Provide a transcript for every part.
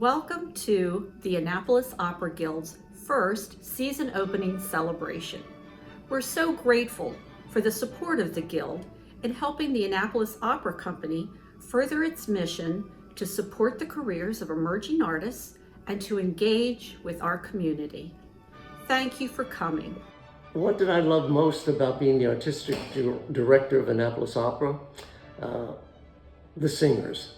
Welcome to the Annapolis Opera Guild's first season opening celebration. We're so grateful for the support of the Guild in helping the Annapolis Opera Company further its mission to support the careers of emerging artists and to engage with our community. Thank you for coming. What did I love most about being the artistic director of Annapolis Opera? The singers.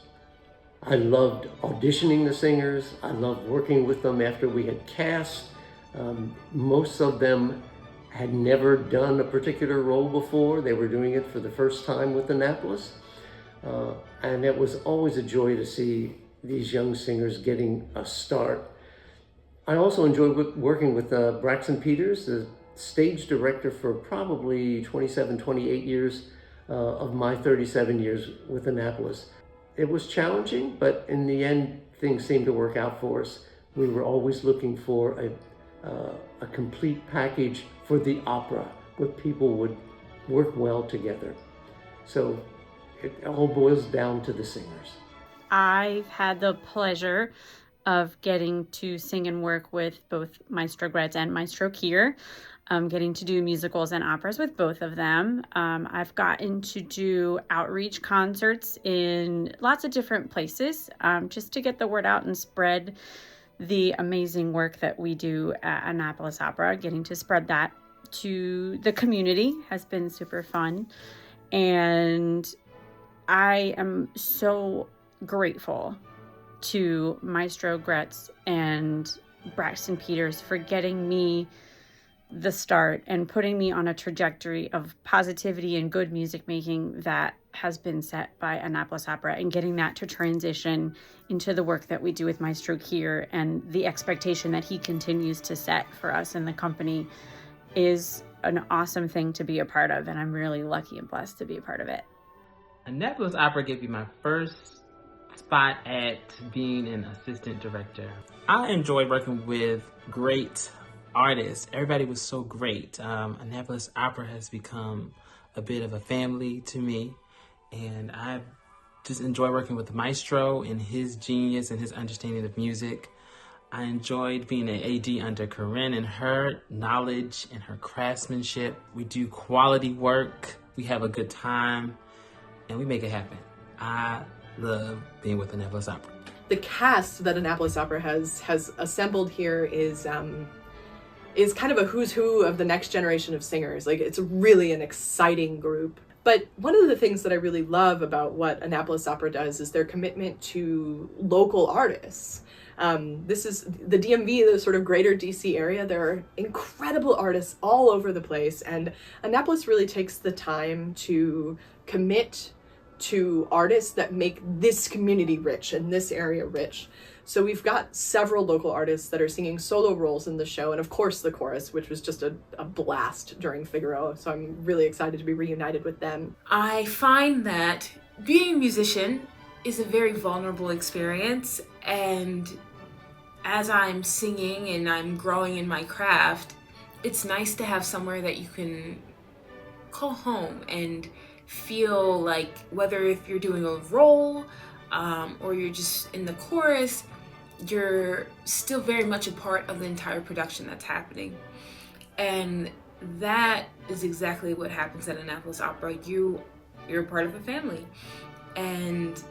I loved auditioning the singers. I loved working with them after we had cast. Most of them had never done a particular role before. They were doing it for the first time with Annapolis. And it was always a joy to see these young singers getting a start. I also enjoyed working with Braxton Peters, the stage director for probably 27, 28 years of my 37 years with Annapolis. It was challenging, but in the end, things seemed to work out for us. We were always looking for a complete package for the opera, where people would work well together. So it all boils down to the singers. I've had the pleasure of getting to sing and work with both Maestro Gretz and Maestro Kier. Getting to do musicals and operas with both of them. I've gotten to do outreach concerts in lots of different places just to get the word out and spread the amazing work that we do at Annapolis Opera. Getting to spread that to the community has been super fun. And I am so grateful to Maestro Gretz and Braxton Peters for getting me the start and putting me on a trajectory of positivity and good music making that has been set by Annapolis Opera, and getting that to transition into the work that we do with Maestro Kier and the expectation that he continues to set for us in the company is an awesome thing to be a part of, and I'm really lucky and blessed to be a part of it. Annapolis Opera gave me my first spot at being an assistant director. I enjoyed working with great artists. Everybody was so great. Annapolis Opera has become a bit of a family to me, and I just enjoy working with the maestro and his genius and his understanding of music. I enjoyed being an AD under Corinne and her knowledge and her craftsmanship. We do quality work, we have a good time, and we make it happen. I love being with Annapolis Opera. The cast that Annapolis Opera has assembled here is kind of a who's who of the next generation of singers. Like, it's really an exciting group. But one of the things that I really love about what Annapolis Opera does is their commitment to local artists. This is the DMV, the sort of greater DC area. There are incredible artists all over the place, and Annapolis really takes the time to commit to artists that make this community rich and this area rich. So we've got several local artists that are singing solo roles in the show, and of course the chorus, which was just a blast during Figaro. So I'm really excited to be reunited with them. I find that being a musician is a very vulnerable experience, and as I'm singing and I'm growing in my craft, it's nice to have somewhere that you can call home and feel like, whether if you're doing a role or you're just in the chorus, you're still very much a part of the entire production that's happening. And that is exactly what happens at Annapolis Opera. You're a part of a family, and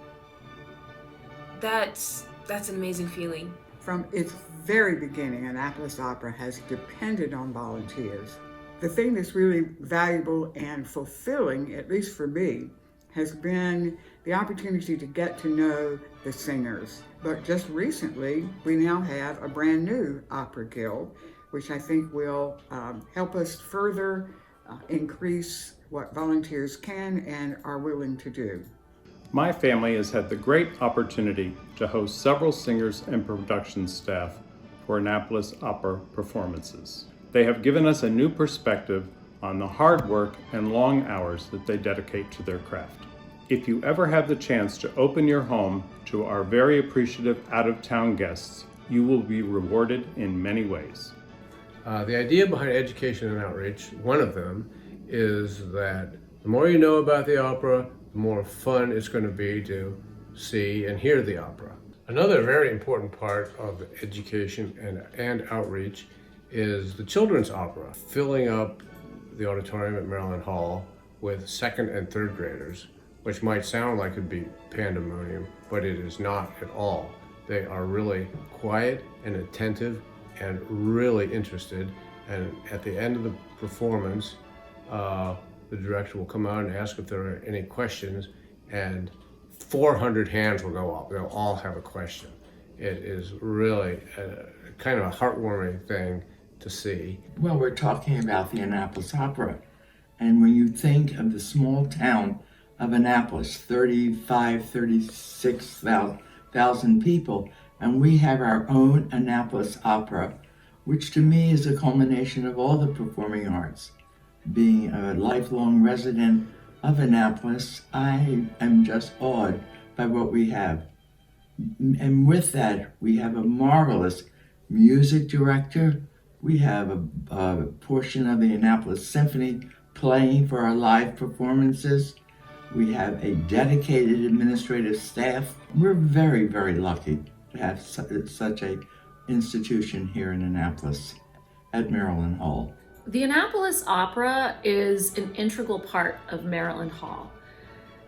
that's an amazing feeling. From its very beginning, Annapolis Opera has depended on volunteers. The thing that's really valuable and fulfilling, at least for me, has been the opportunity to get to know the singers. But just recently, we now have a brand new opera guild, which I think will help us further increase what volunteers can and are willing to do. My family has had the great opportunity to host several singers and production staff for Annapolis Opera performances. They have given us a new perspective on the hard work and long hours that they dedicate to their craft. If you ever have the chance to open your home to our very appreciative out-of-town guests, you will be rewarded in many ways. The idea behind education and outreach, one of them, is that the more you know about the opera, the more fun it's going to be to see and hear the opera. Another very important part of education and outreach is the children's opera, filling up the auditorium at Maryland Hall with second and third graders, which might sound like it'd be pandemonium, but it is not at all. They are really quiet and attentive and really interested. And at the end of the performance, the director will come out and ask if there are any questions, and 400 hands will go up. They'll all have a question. It is really kind of a heartwarming thing to see. Well, we're talking about the Annapolis Opera. And when you think of the small town of Annapolis, 36,000 people, and we have our own Annapolis Opera, which to me is a culmination of all the performing arts. Being a lifelong resident of Annapolis, I am just awed by what we have. And with that, we have a marvelous music director. We have a portion of the Annapolis Symphony playing for our live performances. We have a dedicated administrative staff. We're very, very lucky to have such a institution here in Annapolis at Maryland Hall. The Annapolis Opera is an integral part of Maryland Hall.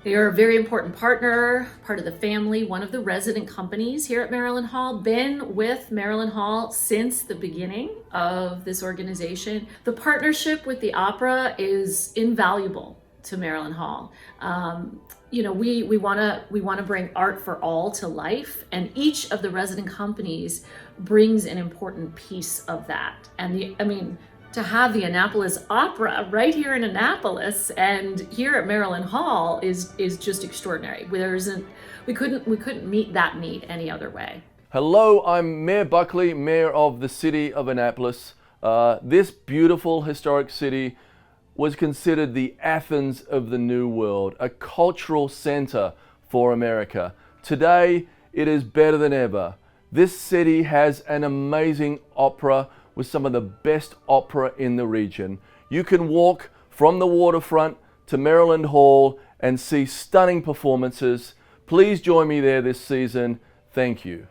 They are a very important partner, part of the family, one of the resident companies here at Maryland Hall, been with Maryland Hall since the beginning of this organization. The partnership with the opera is invaluable to Maryland Hall. We want to bring art for all to life, and each of the resident companies brings an important piece of that. And to have the Annapolis Opera right here in Annapolis and here at Maryland Hall is just extraordinary. We couldn't meet that need any other way. Hello, I'm Mayor Buckley, Mayor of the City of Annapolis. This beautiful historic city was considered the Athens of the New World, a cultural center for America. Today, it is better than ever. This city has an amazing opera with some of the best opera in the region. You can walk from the waterfront to Maryland Hall and see stunning performances. Please join me there this season. Thank you.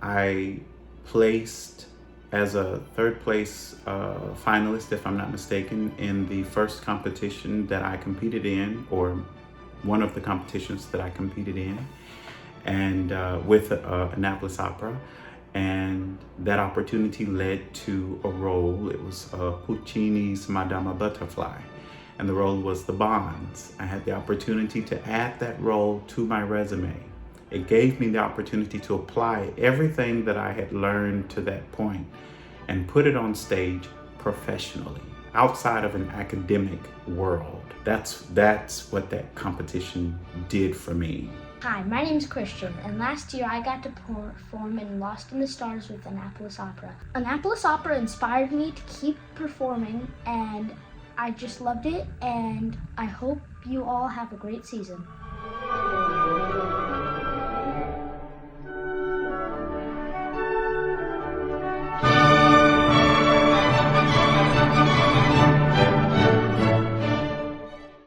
I placed as a third place finalist, if I'm not mistaken, in the first competition that I competed in, or one of the competitions that I competed in, and with Annapolis Opera. And that opportunity led to a role. It was Puccini's Madama Butterfly, and the role was the Bonds. I had the opportunity to add that role to my resume. It gave me the opportunity to apply everything that I had learned to that point and put it on stage professionally, outside of an academic world. That's what that competition did for me. Hi, my name's Christian, and last year I got to perform in Lost in the Stars with Annapolis Opera. Annapolis Opera inspired me to keep performing, and I just loved it, and I hope you all have a great season.